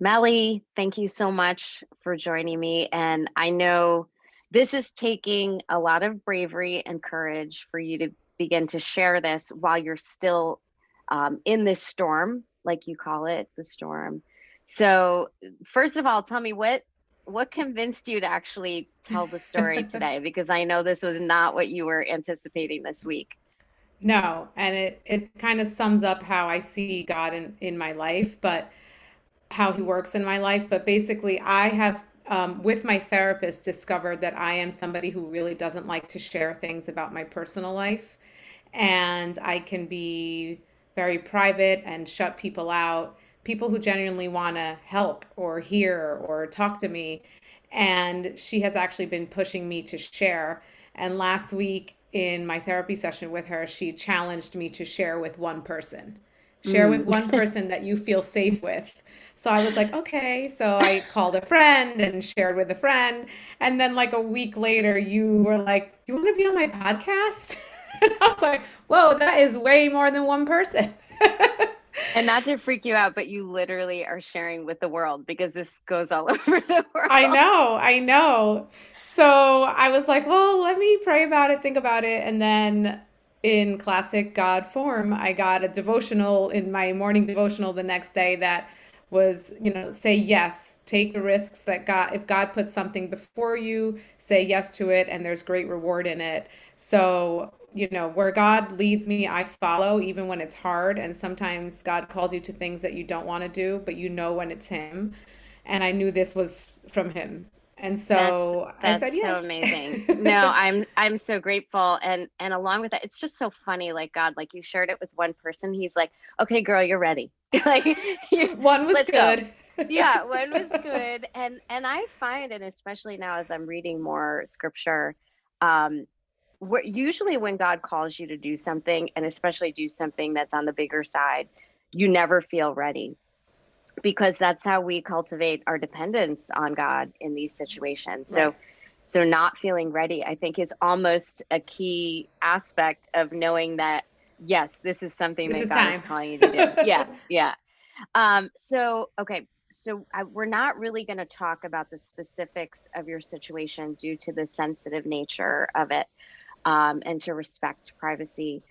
Melly, thank you so much for joining me. And I know this is taking a lot of bravery and courage for you to begin to share this while you're still in this storm, like you call it, the storm. So, first of all, tell me what convinced you to actually tell the story today? Because I know this was not what you were anticipating this week. No, and it kind of sums up how I see God in my life, but how he works in my life. But basically, I have, with my therapist, discovered that I am somebody who really doesn't like to share things about my personal life. And I can be very private and shut people out, people who genuinely want to help or hear or talk to me. And she has actually been pushing me to share. And last week in my therapy session with her, she challenged me to share with one person. Share with Mm. one person that you feel safe with. So I was like, okay. So I called a friend and shared with a friend. And then, like a week later, you were like, you want to be on my podcast? And I was like, whoa, that is way more than one person. And not to freak you out, but you literally are sharing with the world because this goes all over the I world. know, I know. So I was like, well, let me pray about it, think about it. And then in classic God form, I got a devotional in my morning devotional the next day that was, say yes, take the risks that if God puts something before you, say yes to it, and there's great reward in it. So, where God leads me, I follow even when it's hard. And sometimes God calls you to things that you don't want to do, but you know when it's Him, and I knew this was from him. And That's so I that's said so yes. amazing. No, I'm so grateful and along with that, it's just so funny like God, like you shared it with one person, he's like, "Okay, girl, you're ready." Like One was let's go. good. Yeah, one was good. And I find, and especially now as I'm reading more scripture, um usually when God calls you to do something, and especially do something that's on the bigger side, you never feel ready because that's how we cultivate our dependence on God in these situations. Right. So not feeling ready, I think, is almost a key aspect of knowing that yes, this is something This that is God is time. calling you to do. Yeah, yeah. So okay, so we're not really going to talk about the specifics of your situation due to the sensitive nature of it, and to respect privacy.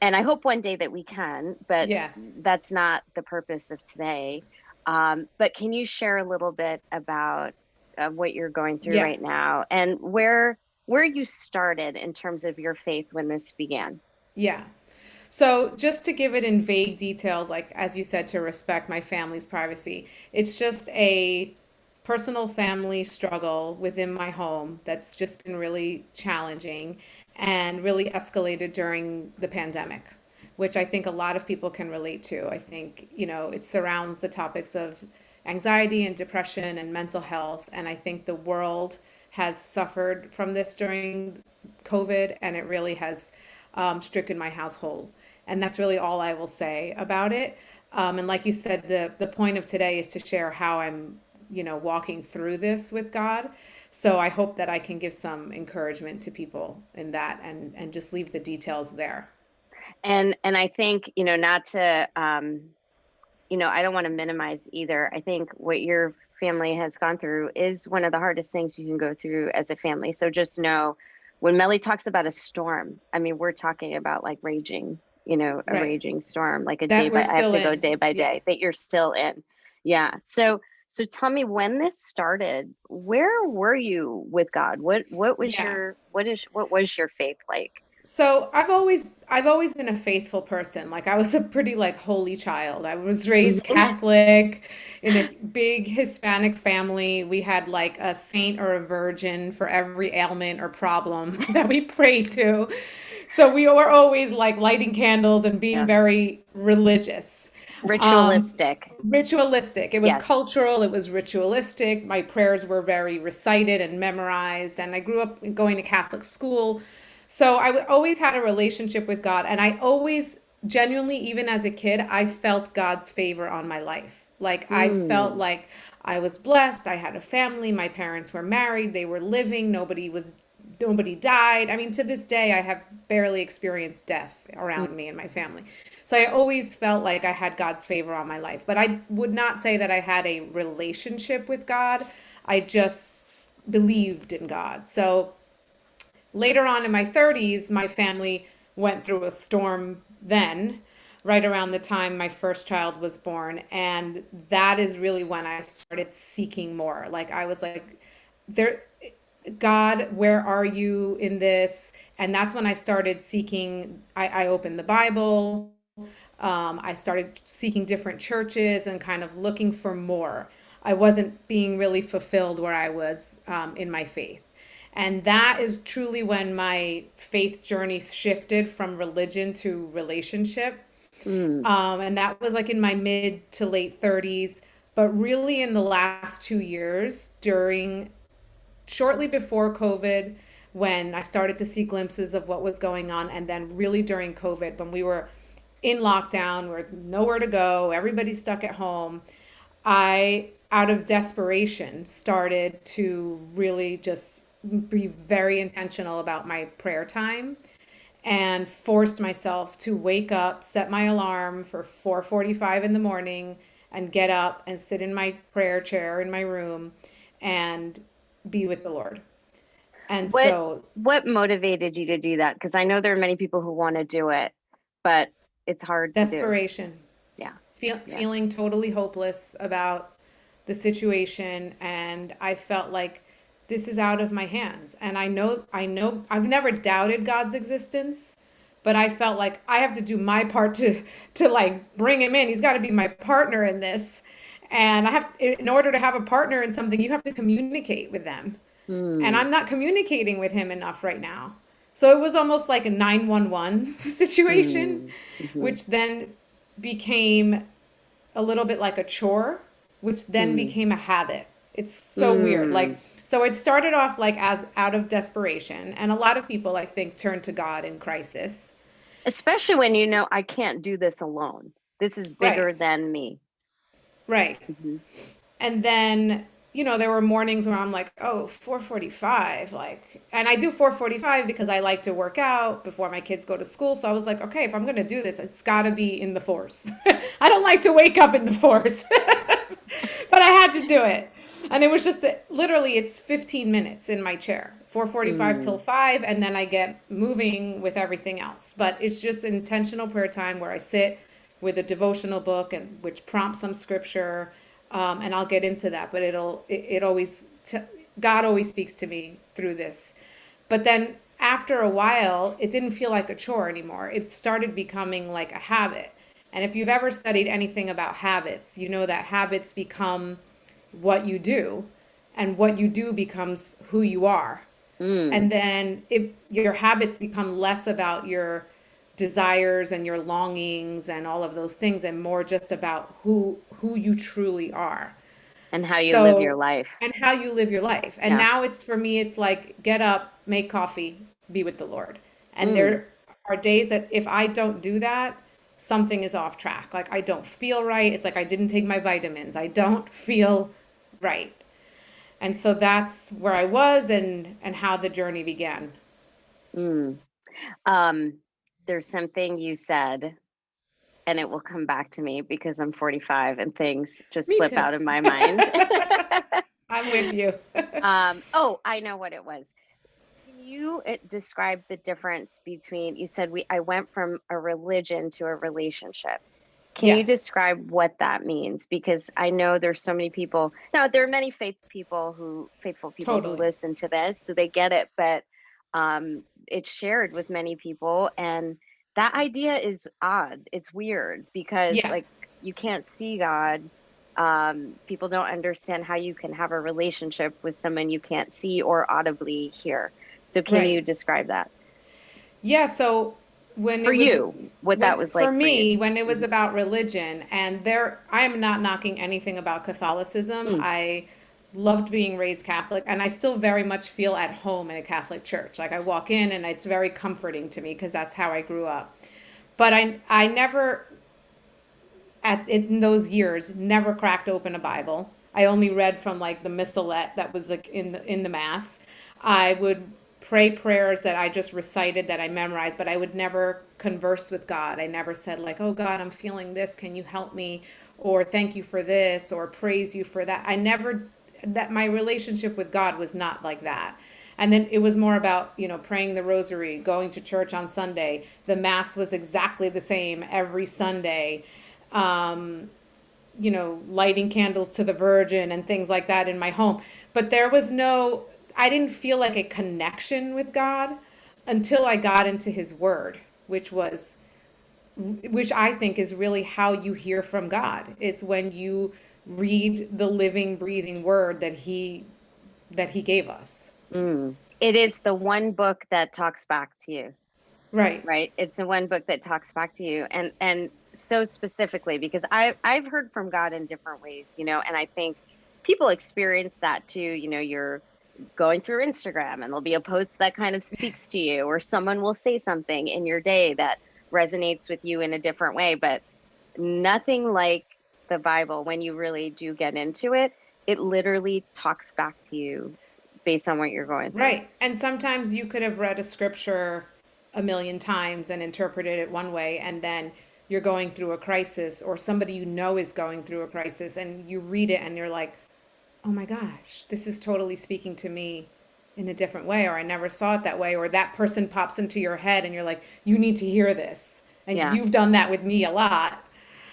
And I hope one day that we can, but Yes. that's not the purpose of today. But can you share a little bit about what you're going through Yeah. right now and where you started in terms of your faith when this began? Yeah. So, just to give it in vague details, like as you said, to respect my family's privacy, it's just a personal family struggle within my home that's just been really challenging and really escalated during the pandemic, which I think a lot of people can relate to. I think, it surrounds the topics of anxiety and depression and mental health. And I think the world has suffered from this during COVID, and it really has stricken my household. And that's really all I will say about it. And like you said, the point of today is to share how I'm, walking through this with God. So I hope that I can give some encouragement to people in that, and just leave the details there. And I think, not to I don't want to minimize either. I think what your family has gone through is one of the hardest things you can go through as a family. So just know when Melly talks about a storm, I mean, we're talking about like raging, a Right. raging storm, like a day That by, we're I have still to go in. day by Yeah. day that you're still in. Yeah. So tell me when this started, where were you with God? Yeah. What was your faith like? So I've always been a faithful person. Like I was a pretty like holy child. I was raised Mhm. Catholic in a big Hispanic family. We had like a saint or a virgin for every ailment or problem that we prayed to. So we were always like lighting candles and being Yeah. very religious. Um, Ritualistic. Ritualistic. It was Yes. cultural, it was ritualistic. My prayers were very recited and memorized, and I grew up going to Catholic school. So always had a relationship with God, and I always genuinely, even as a kid, I felt God's favor on my life. Like I felt Mm. like I was blessed. I had a family. My parents were married. They were living. Nobody was nobody died. I mean, to this day, I have barely experienced death around me and my family. So I always felt like I had God's favor on my life. But I would not say that I had a relationship with God. I just believed in God. So later on in my 30s, my family went through a storm then, right around the time my first child was born. And that is really when I started seeking more. Like, I was like, there, God, where are you in this? And that's when I started seeking. I opened the Bible. I started seeking different churches and kind of looking for more. I wasn't being really fulfilled where I was in my faith. And that is truly when my faith journey shifted from religion to relationship. Mm. And that was like in my mid to late 30s. But really, in the last 2 years, shortly before COVID, when I started to see glimpses of what was going on, and then really during COVID, when we were in lockdown, we're nowhere to go, everybody's stuck at home, I, out of desperation, started to really just be very intentional about my prayer time and forced myself to wake up, set my alarm for 4:45 in the morning and get up and sit in my prayer chair in my room and be with the Lord. And What so what motivated you to do that? Because I know there are many people who want to do it, but it's hard to do. desperation, Yeah. Yeah. feeling totally hopeless about the situation, and I felt like this is out of my hands. And I know I've never doubted God's existence, but I felt like I have to do my part to like bring him in. He's got to be my partner in this. And I have, in order to have a partner in something, you have to communicate with them. And Mm. I'm not communicating with him enough right now. So it was almost like a 911 situation, Mm. Hmm. which then became a little bit like a chore, which then Mm. became a habit. It's so weird. Mm. Like, so it started off like as out of desperation. And a lot of people, I think, turn to God in crisis. Especially when you know I can't do this alone. This is Right, bigger than me. right. Hmm. And then, there were mornings where I'm like, oh, 4:45, like, and I do 4:45 because I like to work out before my kids go to school. So I was like, okay, if I'm going to do this, it's got to be in the force. I don't like to wake up in the force, but I had to do it. And it was just that literally it's 15 minutes in my chair, 4:45 till Mm. 5, and then I get moving with everything else. But it's just an intentional prayer time where I sit with a devotional book and which prompts some scripture, and I'll get into that. But it always God always speaks to me through this. But then after a while, it didn't feel like a chore anymore. It started becoming like a habit. And if you've ever studied anything about habits, you know that habits become what you do, and what you do becomes who you are. Mm. And then your habits become less about your desires and your longings and all of those things, and more just about who you truly are. And how you live your So, life. and how you live your life. And Yeah. now it's, for me, it's like get up, make coffee, be with the Lord. And Mm. there are days that if I don't do that, something is off track. Like, I don't feel right. It's like I didn't take my vitamins. I don't feel right. And so that's where I was, and how the journey began. Mm. Um, there's something you said, and it will come back to me because I'm 45 and things just Me slip too. out of my mind. I'm with you. Oh, I know what it was. Can you describe the difference between, you said I went from a religion to a relationship. Can Yeah, you describe what that means? Because I know there's so many people. Now, there are many faithful people who totally. listen to this, so they get it, but it's shared with many people. And that idea is odd. It's weird because, Yeah, like, you can't see God. People don't understand how you can have a relationship with someone you can't see or audibly hear. So, can right. you describe that Yeah, so when for it was you? What that when was for like for you? me, when it was Hmm. about religion, and there I am not knocking anything about Catholicism. Mm. I loved being raised Catholic, and I still very much feel at home in a Catholic church. Like, I walk in and it's very comforting to me because that's how I grew up. But I never, in those years, never cracked open a Bible. I only read from like the missalette that was like in the mass. I would pray prayers that I just recited, that I memorized, but I would never converse with God. I never said like, "Oh God, I'm feeling this. Can you help me?" or "Thank you for this," or "Praise you for that." I never, that my relationship with God was not like that. And then it was more about, praying the rosary, going to church on Sunday. The mass was exactly the same every Sunday. Um, lighting candles to the Virgin and things like that in my home. But there was no, I didn't feel like a connection with God until I got into His Word, which I think is really how you hear from God. Is when you read the living, breathing Word that He gave us. Mm. It is the one book that talks back to you, Right. right? It's the one book that talks back to you, and so specifically because I've heard from God in different ways, and I think people experience that too. You're going through Instagram and there'll be a post that kind of speaks to you, or someone will say something in your day that resonates with you in a different way, but nothing like the Bible. When you really do get into it, it literally talks back to you based on what you're going through. Right. And sometimes you could have read a scripture a million times and interpreted it one way, and then you're going through a crisis, or somebody is going through a crisis, and you read it and you're like, oh my gosh, this is totally speaking to me in a different way, or I never saw it that way, or that person pops into your head and you're like, you need to hear this. And Yeah. you've done that with me a lot.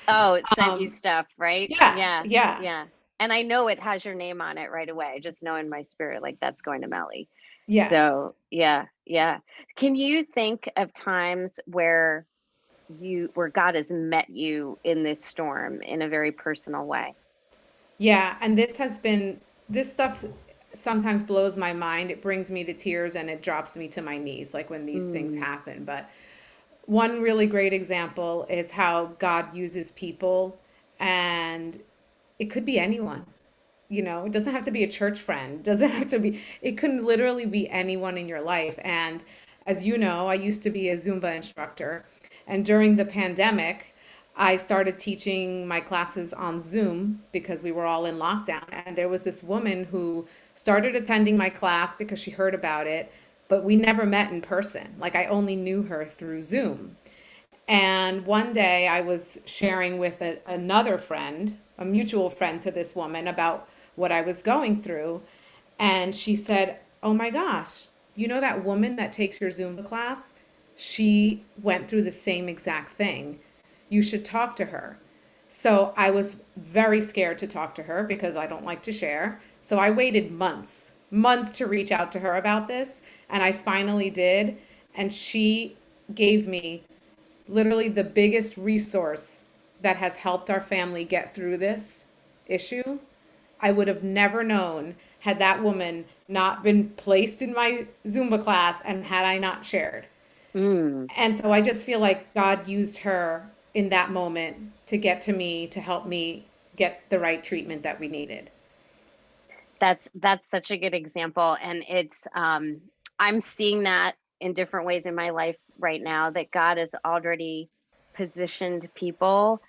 Oh, it sent you Um, stuff, right? yeah, Yeah. yeah, Yeah. And I know it has your name on it right away. I just know in my spirit, like that's going to Melly. yeah. So, yeah, yeah. Can you think of times where God has met you in this storm in a very personal way? Yeah, and this stuff sometimes blows my mind. It brings me to tears and it drops me to my knees, like when these things Mm, happen. But one really great example is how God uses people, and it could be anyone. It doesn't have to be a church friend. It doesn't have to be, it can literally be anyone in your life. And as you know, I used to be a Zumba instructor. And during the pandemic, I started teaching my classes on Zoom because we were all in lockdown. And there was this woman who started attending my class because she heard about it, but we never met in person. Like, I only knew her through Zoom. And one day I was sharing with another friend, a mutual friend to this woman, about what I was going through. And she said, "Oh my gosh, you know that woman that takes your Zumba class? She went through the same exact thing. You should talk to her." So I was very scared to talk to her because I don't like to share. So I waited months to reach out to her about this. And I finally did. And she gave me literally the biggest resource that has helped our family get through this issue. I would have never known had that woman not been placed in my Zumba class and had I not shared. mm. And so I just feel like God used her in that moment to get to me, to help me get the right treatment that we needed. That's such a good example, and I'm seeing that in different ways in my life right now, that God has already positioned people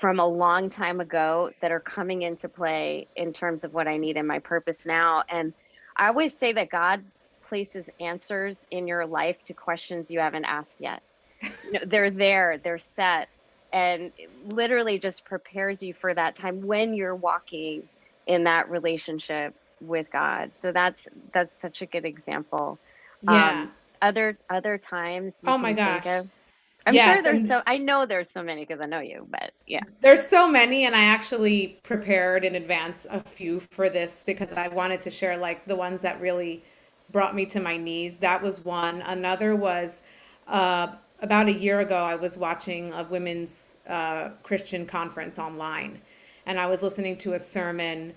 from a long time ago that are coming into play in terms of what I need and my purpose now. And I always say that God places answers in your life to questions you haven't asked yet. They're there, they're set, and it literally just prepares you for that time when you're walking in that relationship with God. So that's such a good example. Yeah. Um, other times you Oh my can think gosh. of. I'm sure Yes. And I know there's so many because I know you, but yeah. there's so many, and I actually prepared in advance a few for this because I wanted to share like the ones that really brought me to my knees. That was one. Another was uh, about a year ago, I was watching a women's Christian conference online, and I was listening to a sermon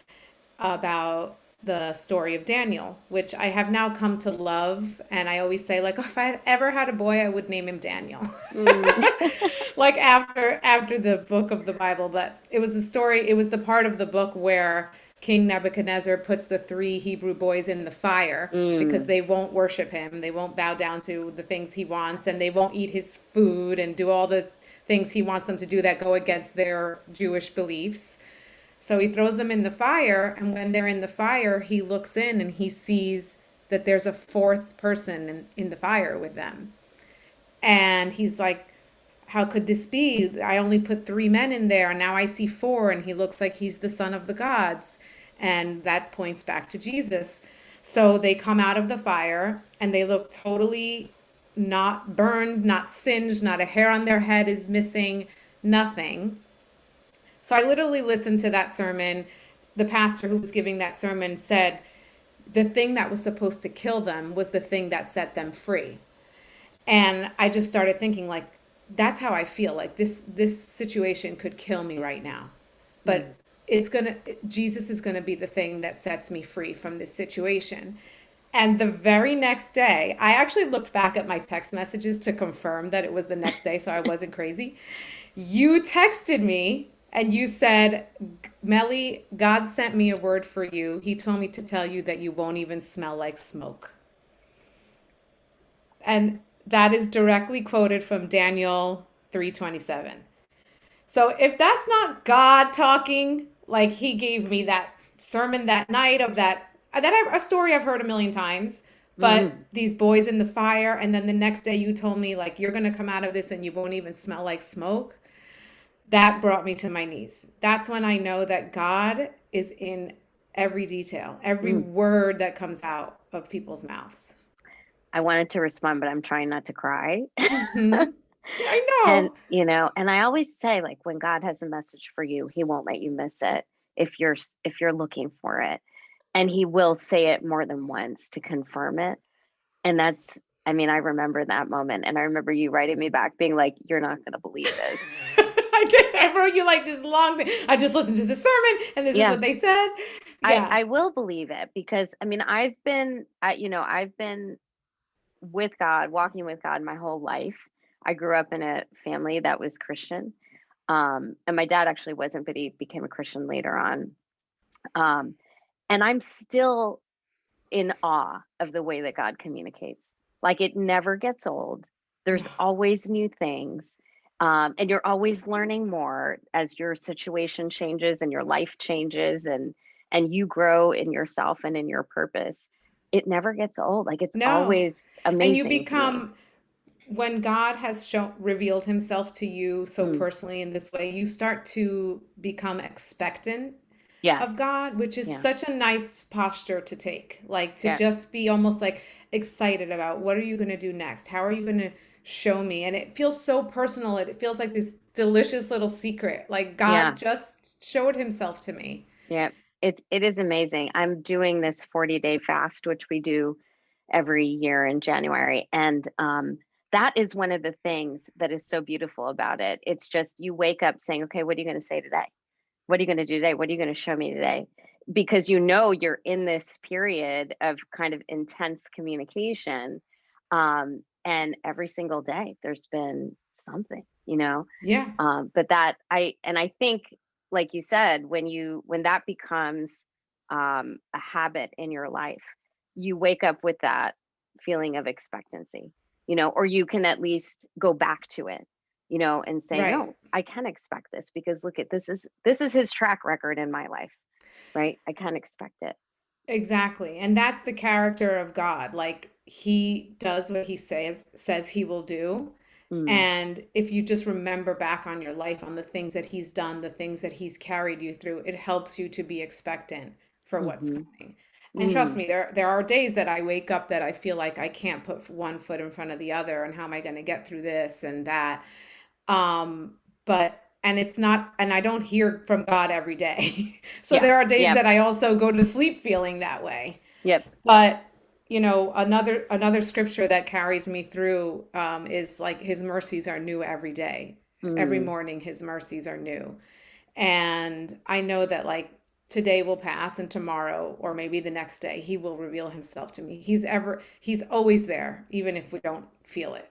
about the story of Daniel, which I have now come to love. And I always say, like, oh, if I had ever had a boy, I would name him Daniel. Mm. Like after the book of the Bible. But it was the story, it was the part of the book where King Nebuchadnezzar puts the three Hebrew boys in the fire because Mm. they won't worship him. They won't bow down to the things he wants, and they won't eat his food and do all the things he wants them to do that go against their Jewish beliefs. So he throws them in the fire, and when they're in the fire, he looks in and he sees that there's a fourth person in the fire with them. And he's like, how could this be? I only put three men in there, and now I see four, and he looks like he's the son of the gods. And that points back to Jesus. So they come out of the fire, and they look totally not burned, not singed, not a hair on their head is missing, nothing. So I literally listened to that sermon. The pastor who was giving that sermon said the thing that was supposed to kill them was the thing that set them free. And I just started thinking like that's how I feel. Like this situation could kill me right now. But Mm. it's going to Jesus is going to be the thing that sets me free from this situation. And the very next day, I actually looked back at my text messages to confirm that it was the next day so I wasn't crazy. You texted me and you said, Melly, God sent me a word for you. He told me to tell you that you won't even smell like smoke. And that is directly quoted from Daniel 3:27. So if that's not God talking, like he gave me that sermon that night of a story I've heard a million times, but Mm. these boys in the fire, and then the next day you told me like you're gonna come out of this and you won't even smell like smoke. That brought me to my knees. That's when I know that God is in every detail, every Mm. word that comes out of people's mouths. I wanted to respond, but I'm trying not to cry. Hmm. Yeah, I And, know. and I always say, like, when God has a message for you, he won't let you miss it if you're looking for it. And he will say it more than once to confirm it. And that's, I mean, I remember that moment. And I remember you writing me back being like, you're not going to believe this. I did. I wrote you like this long thing. I just listened to the sermon, and this is Yeah. what they said. Yeah. I will believe it because I mean, I've been with God, walking with God my whole life. I grew up in a family that was Christian. And my dad actually wasn't, but he became a Christian later on. Um, and I'm still in awe of the way that God communicates. Like it never gets old. There's always new things. And you're always learning more as your situation changes and your life changes and you grow in yourself and in your purpose. It never gets old. Like it's No. always And you amazing to me. become, when God has shown revealed himself to you so Mm, personally in this way, you start to become expectant yes. of God, which is Yeah. such a nice posture to take. Like to Yeah. just be almost like excited about what are you going to do next? How are you going to show me? And it feels so personal. It feels like this delicious little secret. Like God Yeah. just showed himself to me. Yeah. It is amazing. I'm doing this 40-day fast, which we do every year in January. And that is one of the things that is so beautiful about it. It's just you wake up saying, okay, what are you going to say today? What are you going to do today? What are you going to show me today? Because you're in this period of kind of intense communication. And every single day there's been something. Yeah. But I think, like you said, when that becomes a habit in your life, you wake up with that feeling of expectancy, or you can at least go back to it, and say, Right. no, I can expect this because look at this is his track record in my life, right? I can expect it. Exactly. And that's the character of God. Like he does what he says he will do. Mm, And if you just remember back on your life, on the things that he's done, the things that he's carried you through, it helps you to be expectant for what's mm-hmm, coming. And trust mm, me, there are days that I wake up that I feel like I can't put one foot in front of the other, and how am I going to get through this and that? But and it's not, and I don't hear from God every day. So yeah, there are days yep, that I also go to sleep feeling that way. yep, But another scripture that carries me through is like his mercies are new every day. Every mm, morning his mercies are new. And I know that like today will pass and tomorrow or maybe the next day he will reveal himself to me. He's always there, even if we don't feel it.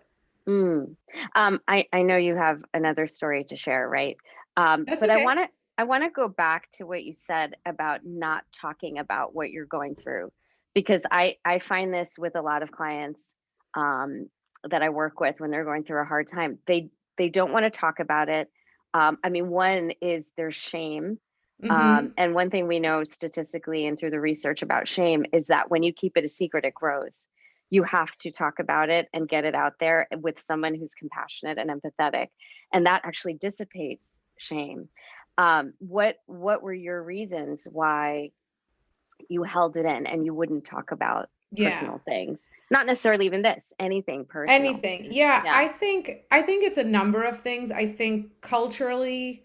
mm. I know you have another story to share, right? That's But I okay. want to I want to go back to what you said about not talking about what you're going through, because I find this with a lot of clients um, that I work with when they're going through a hard time. They don't want to talk about it. I mean, one is their shame. Mm-hmm. And one thing we know statistically and through the research about shame is that when you keep it a secret, it grows. You have to talk about it and get it out there with someone who's compassionate and empathetic, and that actually dissipates shame. What were your reasons why you held it in and you wouldn't talk about Yeah. personal things? Not necessarily even this, anything personal. Anything. Yeah, Yeah. I think it's a number of things. I think culturally,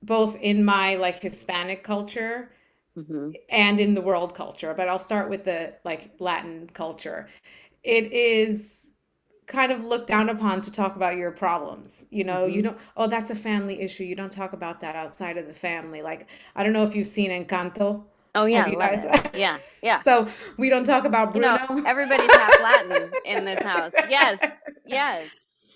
both in my like Hispanic culture Hmm. and in the world culture, but I'll start with the like Latin culture. It is kind of looked down upon to talk about your problems. You know, you Hmm. don't, oh, that's a family issue. You don't talk about that outside of the family. Like, I don't know if you've seen Encanto. Oh Have yeah, you love guys? it. Yeah, yeah. So we don't talk about Bruno. Everybody's half Latin in this house. Yes, yes.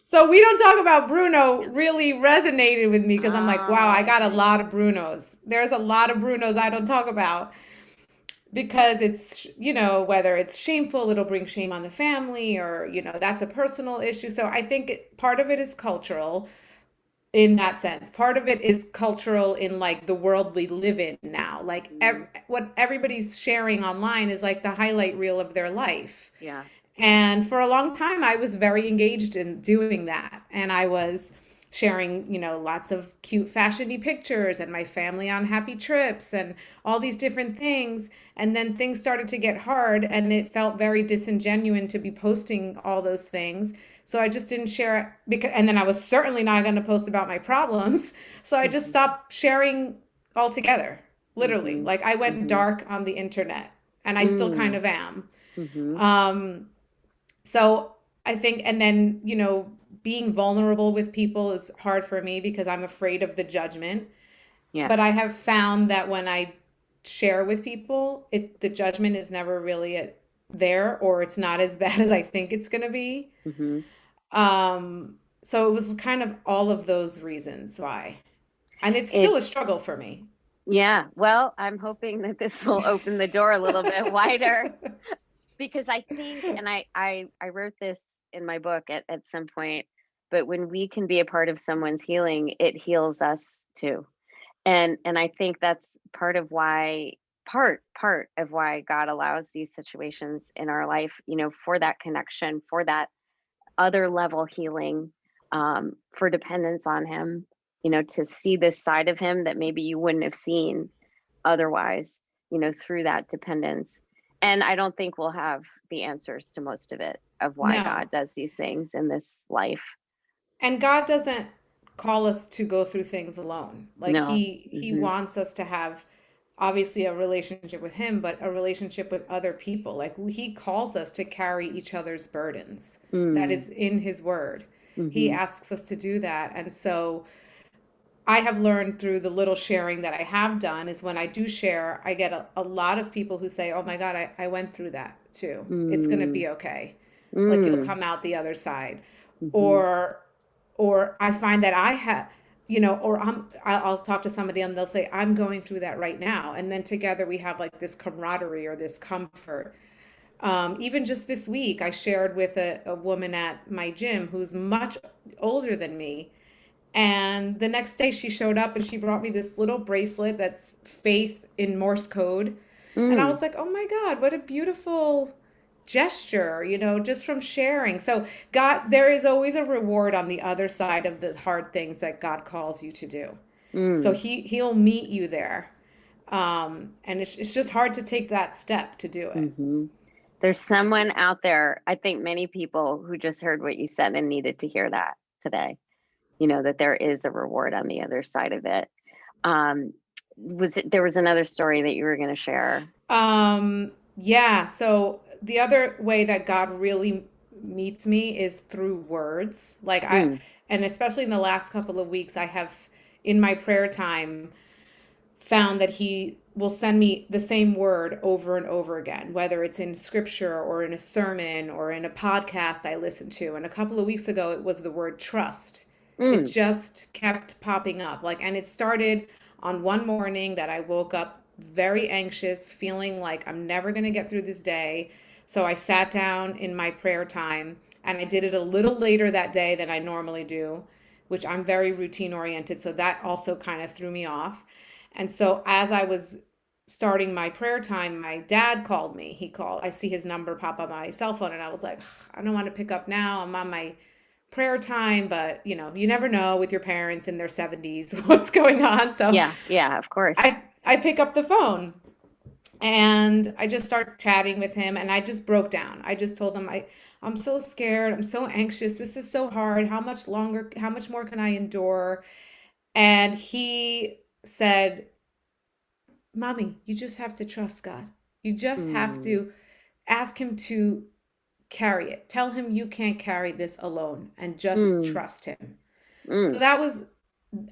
So we don't talk about Bruno Yeah. really resonated with me because I'm like, wow, I Oh, got a okay. lot of Brunos. There's a lot of Brunos I don't talk about because it's, you know, whether it's shameful, it'll bring shame on the family or, you know, that's a personal issue. So I think part of it is cultural in that sense. Part of it is cultural in like the world we live in now. Like Mhm. what everybody's sharing online is like the highlight reel of their life. Yeah. And for a long time, I was very engaged in doing that. And I was sharing, you know, lots of cute fashiony pictures and my family on happy trips and all these different things. And then things started to get hard and it felt very disingenuous to be posting all those things. So I just didn't share it because, and then I was certainly not going to post about my problems. So I just Hmm. stopped sharing altogether, literally. Hmm. Like I went Hmm. dark on the internet and I still kind Mm. of am. Hmm. Um, so I think, and then, you know, being vulnerable with people is hard for me because I'm afraid of the judgment. Yeah. But I have found that when I share with people, the judgment is never really there, or it's not as bad as I think it's going to be. Hmm. So it was kind of all of those reasons why. And it's still It, a struggle for me. yeah. Well, I'm hoping that this will open the door a little bit wider because I think, and I wrote this in my book at some point, but when we can be a part of someone's healing, it heals us too. And I think that's part of why part of why God allows these situations in our life, for that connection, for that other level healing, for dependence on him, to see this side of him that maybe you wouldn't have seen otherwise, through that dependence. And I don't think we'll have the answers to most of it, of why No. God does these things in this life. And God doesn't call us to go through things alone. Like No. he Hmm. wants us to have obviously a relationship with him, but a relationship with other people. Like he calls us to carry each other's burdens. That Mm. is in his word. He Hmm. asks us to do that. And so I have learned through the little sharing that I have done is when I do share, I get a lot of people who say, oh my God, I went through that too. It's going to Mm. be okay. Like you'll Mm. come out the other side. Hmm. Or, or I find that I have, you know, or I'll talk to somebody and they'll say, I'm going through that right now. And then together we have like this camaraderie or this comfort. Even just this week, I shared with a woman at my gym who's much older than me, and the next day she showed up and she brought me this little bracelet that's faith in Morse code. And I Mm. was like, oh my God, what a beautiful gesture, you know, just from sharing. So, God, there is always a reward on the other side of the hard things that God calls you to do. So Mm. he'll meet you there. And it's just hard to take that step to do it. Hmm. There's someone out there, I think many people who just heard what you said and needed to hear that today, that there is a reward on the other side of it. Um, there was another story that you were going to share? Yeah, so the other way that God really meets me is through words. Mm. And especially in the last couple of weeks, I have in my prayer time found that He will send me the same word over and over again, whether it's in scripture or in a sermon or in a podcast I listen to. And a couple of weeks ago, it was the word trust. It Mm. just kept popping up. And it started on one morning that I woke up very anxious, feeling like I'm never going to get through this day. So I sat down in my prayer time and I did it a little later that day than I normally do, which I'm very routine oriented. So that also kind of threw me off. And so as I was starting my prayer time, my dad called me. He called, I see his number pop up on my cell phone, and I was like, I don't want to pick up now. I'm on my prayer time, but you never know with your parents in their 70s what's going on. So Yeah, yeah, of course. I pick up the phone and I just start chatting with him, and I just broke down. I just told him I'm so scared. I'm so anxious. This is so hard. How much longer, how much more can I endure? And he said, Mommy, you just have to trust God. You just have Mm, to ask him to carry it. Tell him you can't carry this alone and just mm, trust him. So mm, that was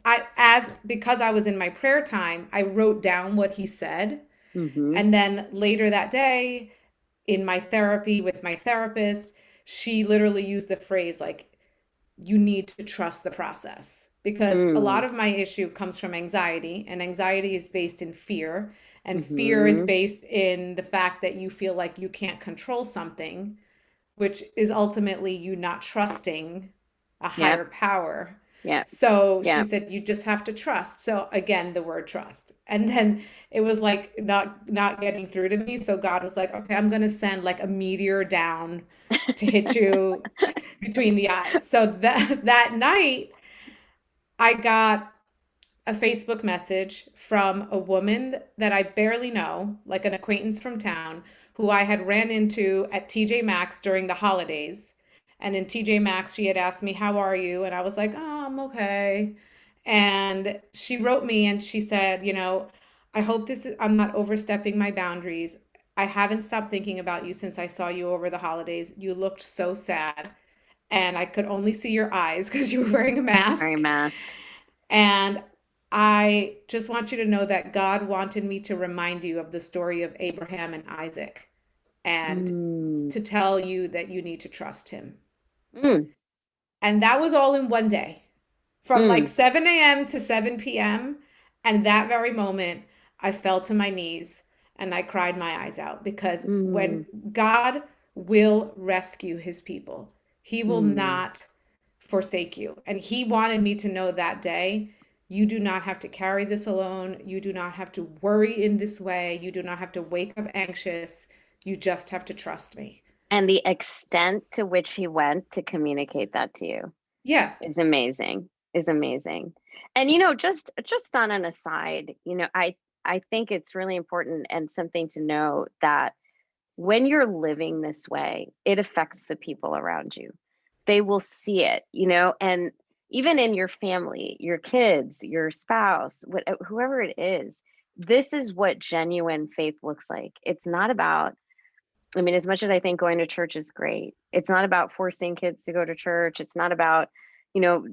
I as because I was in my prayer time, I wrote down what he said. mm-hmm. And then later that day in my therapy with my therapist, she literally used the phrase like, you need to trust the process, because a lot Mm, of my issue comes from anxiety, and anxiety is based in fear, and fear is mm-hmm. based in the fact that you feel like you can't control something, which is ultimately you not trusting a Yep, higher power. yep, So she yep. said, you just have to trust. So again, the word trust. And then it was like not getting through to me. So God was like, okay, I'm gonna send like a meteor down to hit you between the eyes. So that night I got a Facebook message from a woman that I barely know, like an acquaintance from town, who I had ran into at TJ Maxx during the holidays. And in TJ Maxx, she had asked me, "How are you?" And I was like, "Oh, I'm okay." And she wrote me and she said, I hope I'm not overstepping my boundaries. I haven't stopped thinking about you since I saw you over the holidays. You looked so sad, and I could only see your eyes because you were wearing a Wearing a mask. mask. And I just want you to know that God wanted me to remind you of the story of Abraham and Isaac, and Mm, to tell you that you need to trust him. mm, And that was all in one day, from like mm, 7 a.m. to 7 p.m. And that very moment, I fell to my knees and I cried my eyes out, because when mm, God will rescue his people, he will mm. not forsake you. And he wanted me to know that day, you do not have to carry this alone. You do not have to worry in this way. You do not have to wake up anxious. You just have to trust me. And the extent to which he went to communicate that to you Yeah. is amazing. Is amazing. And just on an aside, I think it's really important and something to know that when you're living this way, it affects the people around you. They will see it, and even in your family, your kids, your spouse, whoever it is, this is what genuine faith looks like. It's not about, I mean, as much as I think going to church is great, it's not about forcing kids to go to church. It's not about, you know,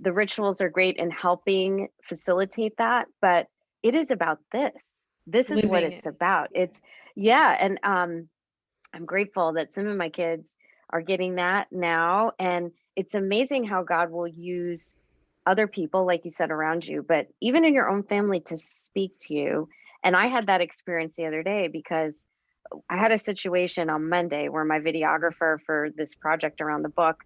the rituals are great in helping facilitate that, but it is about this. This is what Living it's it. about. Yeah. It's yeah, and I'm grateful that some of my kids are getting that now, and it's amazing how God will use other people, like you said, around you, but even in your own family to speak to you. And I had that experience the other day because I had a situation on Monday where my videographer for this project around the book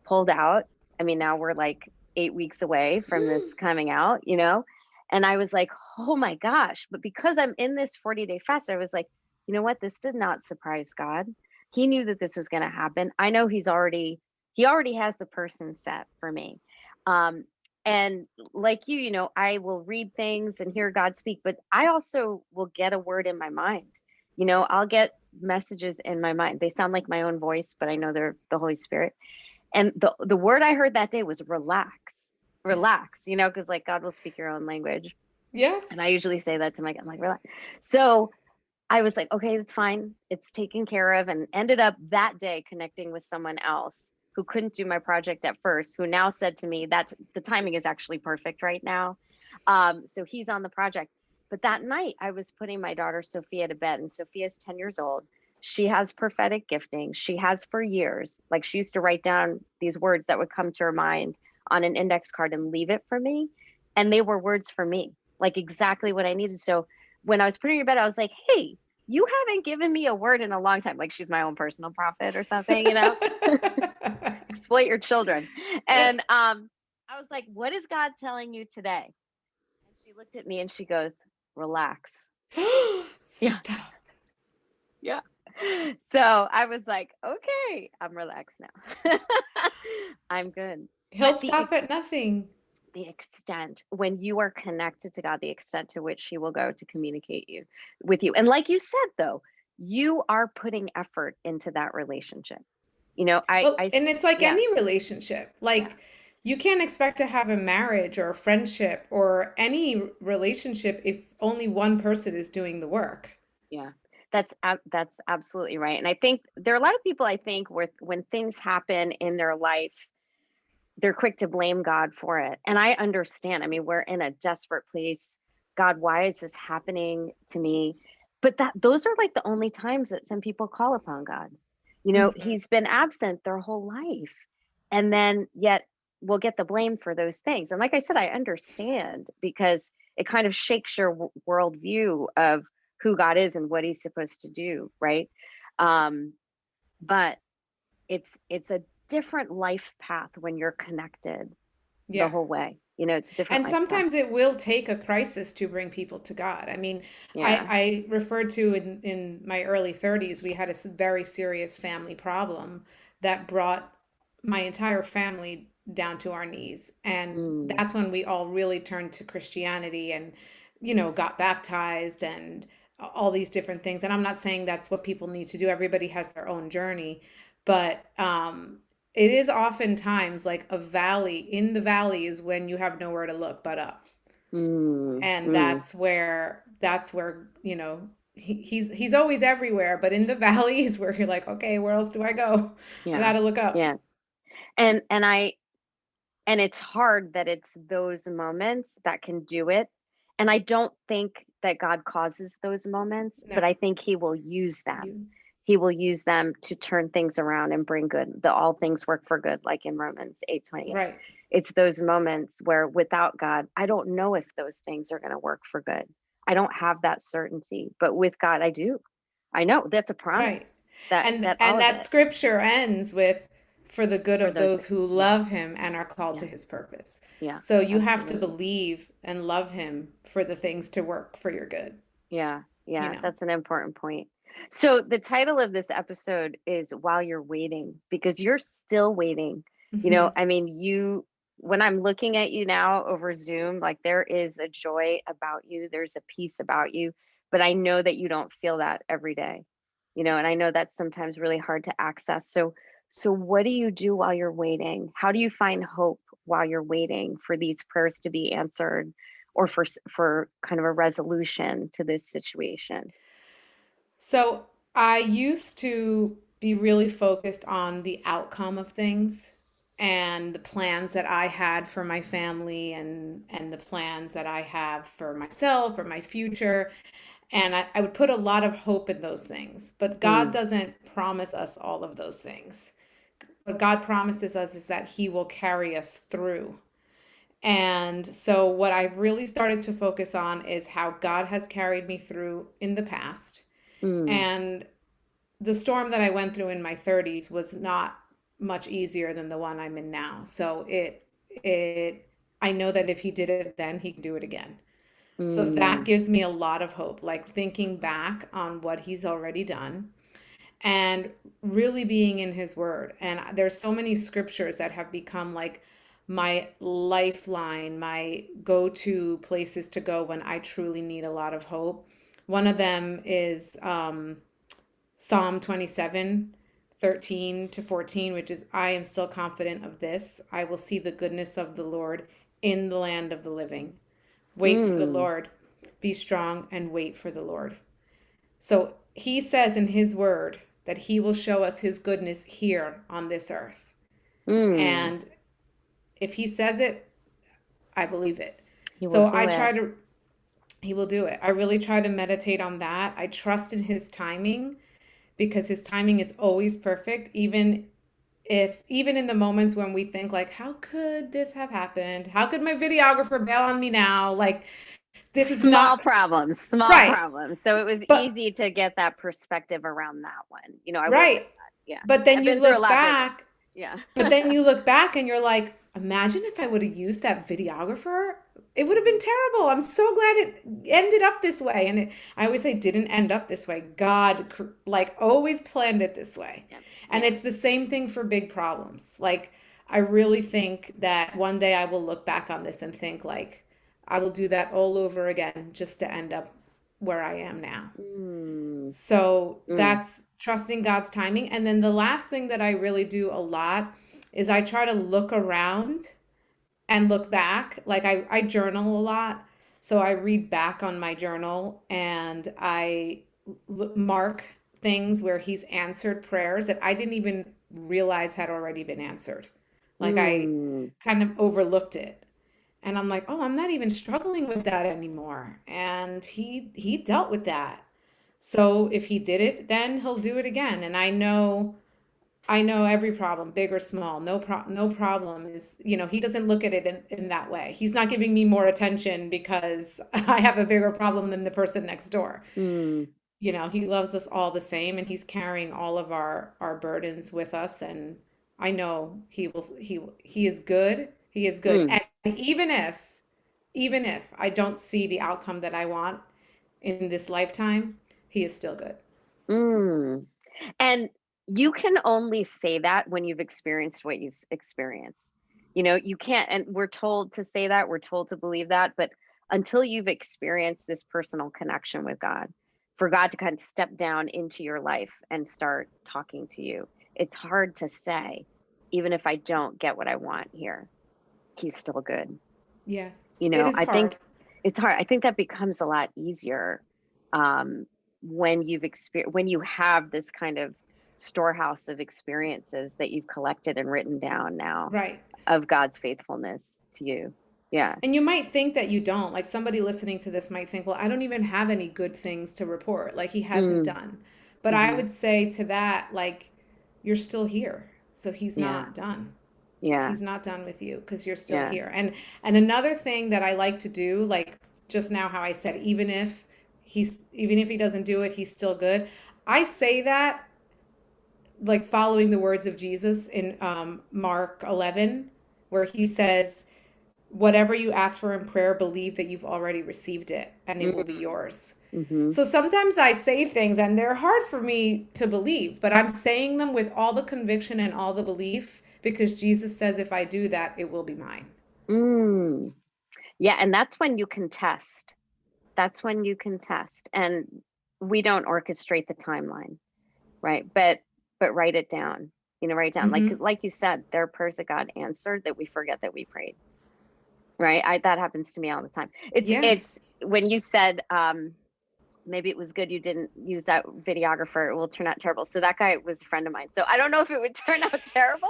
pulled out. I mean, now we're like 8 weeks away from this coming out, And I was like, oh my gosh. But because I'm in this 40-day fast, I was like, you know what? This did not surprise God. He knew that this was going to happen. I know he already has the person set for me. Um, and like I will read things and hear God speak, but I also will get a word in my mind. I'll get messages in my mind. They sound like my own voice, but I know they're the Holy Spirit. And the word I heard that day was relax. Relax, because like God will speak your own language. And Yes. I usually say that to I'm like, relax. So I was like, okay, it's fine. It's taken care of. And ended up that day connecting with someone else who couldn't do my project at first, who now said to me that the timing is actually perfect right now. So he's on the project. But that night, I was putting my daughter Sophia to bed, and Sophia's 10 years old. She has prophetic gifting. She has for years. Like she used to write down these words that would come to her mind on an index card and leave it for me. And they were words for me, like exactly what I needed. So when I was putting her to bed, I was like, hey, you haven't given me a word in a long time. Like she's my own personal prophet or something. Exploit your children. Yeah. And I was like, what is God telling you today? And She looked at me and she goes, "Relax." Yeah, Stop. yeah. So I was like, "Okay, I'm relaxed now. I'm good." He'll But stop at nothing. the extent when you are connected to God, the extent to which He will go to communicate you with you, and like you said, though, you are putting effort into that relationship. Well, and it's like Yeah, any relationship. yeah, Like, you can't expect to have a marriage or a friendship or any relationship if only one person is doing the work. yeah. That's absolutely right. And I think there are a lot of people, I think, where when things happen in their life, they're quick to blame God for it. And I understand. I mean, we're in a desperate place. God, why is this happening to me? But those are like the only times that some people call upon God. Mhm. He's been absent their whole life. And then yet we'll get the blame for those things. And like I said, I understand because it kind of shakes your worldview of who God is and what he's supposed to do, right? Um, but it's a different life path when you're connected the Yeah. whole way. It's a different And life path. sometimes it will take a crisis to bring people to God. I mean, Yeah. I referred to in my early 30s, we had a very serious family problem that brought my entire family down to our knees. And Mm, that's when we all really turned to Christianity and, got baptized and all these different things. And I'm not saying that's what people need to do. Everybody has their own journey. But it is oftentimes like a valley. In the valley is when you have nowhere to look but up. mm, And mm. that's where, he's always everywhere, but in the valleys where you're like, okay, where else do I go? I Yeah. gotta look up. Yeah. And it's hard that it's those moments that can do it. And I don't think that God causes those moments, No, but I think he will use them. you He will use them to turn things around and bring good. The all things work for good, like in Romans 8:28. right, It's those moments where without God, I don't know if those things are going to work for good. I don't have that certainty, but with God, I do. I know that's a right. promise that And that all and of that it scripture ends with for the good for of those. those who Yeah, love him and are called yeah, to his purpose. yeah, So you have to absolutely. believe and love him for the things to work for your good, Yeah, you yeah, know. that's an important point. So the title of this episode is While You're Waiting, because you're still waiting. Hmm. I mean, when I'm looking at you now over Zoom, like there is a joy about you, there's a peace about you, but I know that you don't feel that every day. And I know that's sometimes really hard to access. So what do you do while you're waiting? How do you find hope while you're waiting for these prayers to be answered? Or for kind of a resolution to this situation. So I used to be really focused on the outcome of things and the plans that I had for my family and the plans that I have for myself or my future. And I would put a lot of hope in those things. But God Mm, doesn't promise us all of those things. What God promises us is that He will carry us through. And so, what I've really started to focus on is how God has carried me through in the past. mm, And the storm that I went through in my 30s was not much easier than the one I'm in now. So it I know that if he did it then, he can do it again. So that mm, gives me a lot of hope, like thinking back on what he's already done and really being in his word. And there's so many scriptures that have become like my lifeline, my go-to places to go when I truly need a lot of hope. One of them is Psalm 27, 13 to 14, which is, I am still confident of this. I will see the goodness of the Lord in the land of the living. Wait for the mm, Lord. Be strong and wait for the Lord. So he says in his word that he will show us his goodness here on this earth. mm. And if he says it, I believe it. He will So do it. he will do it. I really try to meditate on that. I trust in his timing because his timing is always perfect, even in the moments when we think like, how could this have happened? How could my videographer bail on me now? Like, this is Small not problems, small right. problems. So it was But easy to get that perspective around that one. I will get right. that. Yeah. But then I've you been through a look lot bigger. back, Yeah. but then you look back and you're like, imagine if I would have used that videographer. it would have been terrible. I'm so glad it ended up this way. And I always say, didn't end up this way. God, like, always planned it this way. Yeah. And Yeah. it's the same thing for big problems. Like, I really think that one day I will look back on this and think, like, I will do that all over again just to end up where I am now. Mm, So mm, that's trusting God's timing. And then the last thing that I really do a lot is I try to look around and look back. Like I journal a lot. So I read back on my journal and I mark things where he's answered prayers that I didn't even realize had already been answered. Like I mm, kind of overlooked it. And I'm like, "Oh, I'm not even struggling with that anymore." And he dealt with that. So if he did it, then he'll do it again. And I know every problem, big or small. No problem is, he doesn't look at it in that way. He's not giving me more attention because I have a bigger problem than the person next door. mm, He loves us all the same and he's carrying all of our burdens with us, and I know he is good. He is good. mm, And even if I don't see the outcome that I want in this lifetime, he is still good. mm. And you can only say that when you've experienced what you've experienced. You can't, and we're told to say that, we're told to believe that, but until you've experienced this personal connection with God, for God to kind of step down into your life and start talking to you, it's hard to say, even if I don't get what I want here, he's still good. Yes. It is I hard. think it's hard. I think that becomes a lot easier um, when when you have this kind of storehouse of experiences that you've collected and written down now Right. of God's faithfulness to you. Yeah. And you might think that you don't. Like somebody listening to this might think, well, I don't even have any good things to report. Like he hasn't Mm, done. But I hmm. would say to that, like, you're still here. So he's Yeah. not done. Yeah. He's not done with you because you're still Yeah. here. And another thing that I like to do, like just now how I said, even if he doesn't do it, he's still good. I say that like following the words of Jesus in Mark 11, where he says, whatever you ask for in prayer, believe that you've already received it and it will be Mm, yours. hmm. So sometimes I say things and they're hard for me to believe, but I'm saying them with all the conviction and all the belief because Jesus says if I do that, it will be mine. Mm. Yeah. And that's when you can test. That's when you can test. And we don't orchestrate the timeline. Right. But write it down. Write down. Like Mm-hmm. like you said, there are prayers that God answered that we forget that we prayed. Right. That happens to me all the time. Yeah. It's when you said maybe it was good you didn't use that videographer, it will turn out terrible. So that guy was a friend of mine. So I don't know if it would turn out terrible,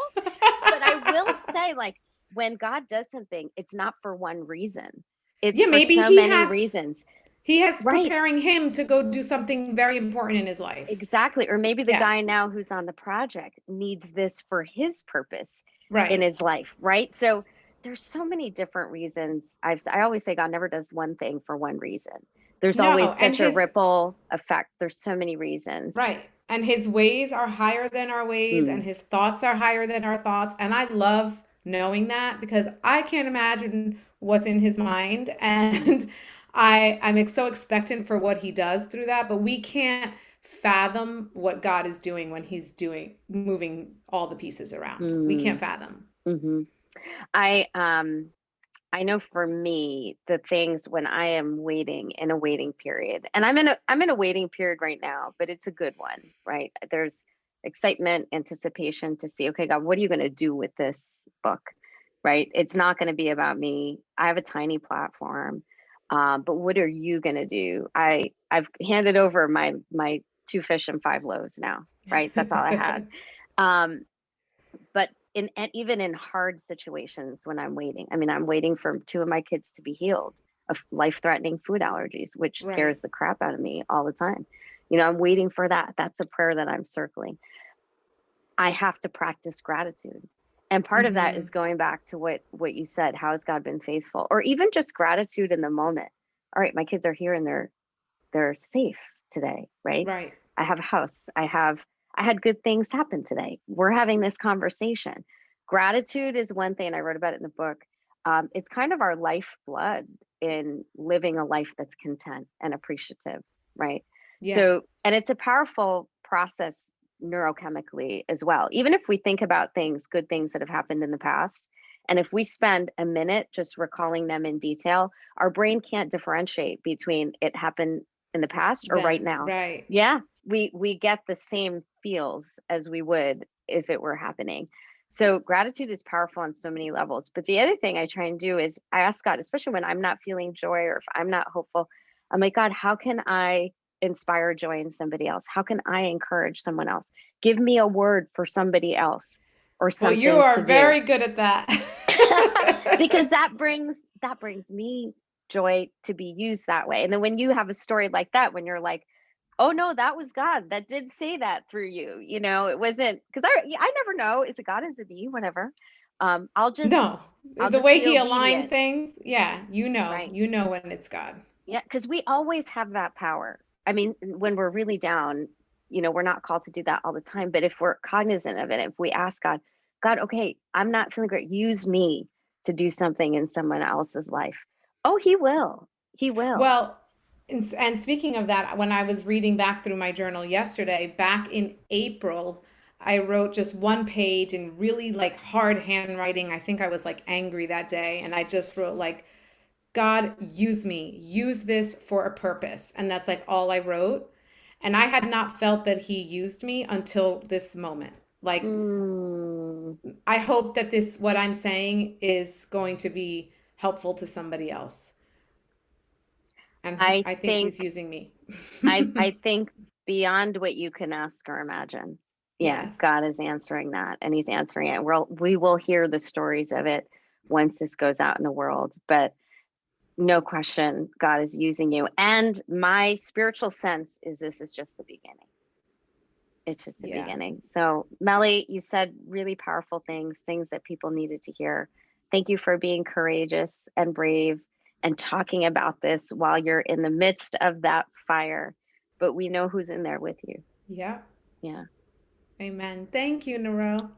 but I will say, like, when God does something, it's not for one reason. It's Yeah, for maybe so many reasons. he has Right. preparing him to go do something very important in his life. Exactly. Or maybe the Yeah. guy now who's on the project needs this for his purpose in Right. his life, right? So there's so many different reasons. I always say God never does one thing for one reason. There's No, always and such a his ripple effect. There's so many reasons. right. And his ways are higher than our ways, and Mm, his thoughts are higher than our thoughts. And I love knowing that because I can't imagine what's in his mind. mm, And I'm so expectant for what he does through that, but we can't fathom what God is doing when he's moving all the pieces around. We can't mm, fathom. hmm. I know for me, the things when I am waiting in a waiting period, and I'm in a waiting period right now, but it's a good one, right? There's excitement, anticipation to see, okay, God, what are you going to do with this book? Right? It's not going to be about me. I have a tiny platform, but what are you going to do? I've handed over my two fish and five loaves now, right? That's all I had. Um, but and even in hard situations when I'm waiting, I mean, I'm waiting for two of my kids to be healed of life-threatening food allergies, which Right. scares the crap out of me all the time. I'm waiting for that. That's a prayer that I'm circling. I have to practice gratitude. And part of that Hmm. is going back to what you said, how has God been faithful? Or even just gratitude in the moment. All right, my kids are here and they're safe today, right? Right. I have a house. I had good things happen today. We're having this conversation. Gratitude is one thing, I wrote about it in the book. It's kind of our lifeblood in living a life that's content and appreciative, right? Yeah. So, and it's a powerful process neurochemically as well. Even if we think about things, good things that have happened in the past, and if we spend a minute just recalling them in detail, our brain can't differentiate between it happened in the past or right Then, now. right. Yeah, we get the same feels as we would if it were happening. So gratitude is powerful on so many levels. But the other thing I try and do is I ask God, especially when I'm not feeling joy or if I'm not hopeful, I'm like, God, how can I inspire joy in somebody else? How can I encourage someone else? Give me a word for somebody else or Well, you something to are do. very good at Because that. that brings me joy to be used that way. And then when you have a story like that, when you're like, oh no, that was God that did say that through you. It wasn't because I never know. Is it God? Is it me? Whatever. Um, I'll just No, I'll the just way be he aligned obedient, things, yeah, right? you know when it's God. Yeah, because we always have that power. I mean, when we're really down, we're not called to do that all the time. But if we're cognizant of it, if we ask God, God, okay, I'm not feeling great. Use me to do something in someone else's life. Oh, He will. He will. Well, and speaking of that, when I was reading back through my journal yesterday, back in April, I wrote just one page in really like hard handwriting. I think I was like angry that day, and I just wrote like, God, use me, use this for a purpose. And that's like all I wrote. And I had not felt that he used me until this moment. Like, Mm, I hope that this, what I'm saying, is going to be helpful to somebody else. And I I think think he's using me. I think beyond what you can ask or imagine. Yeah, Yes. God is answering that and He's answering it. We will hear the stories of it once this goes out in the world. But no question, God is using you. And my spiritual sense is this is just the beginning. It's just the Yeah. beginning. So, Melly, you said really powerful things that people needed to hear. Thank you for being courageous and brave and talking about this while you're in the midst of that fire. But we know who's in there with you. Yeah. Yeah. Amen. Thank you, Nero.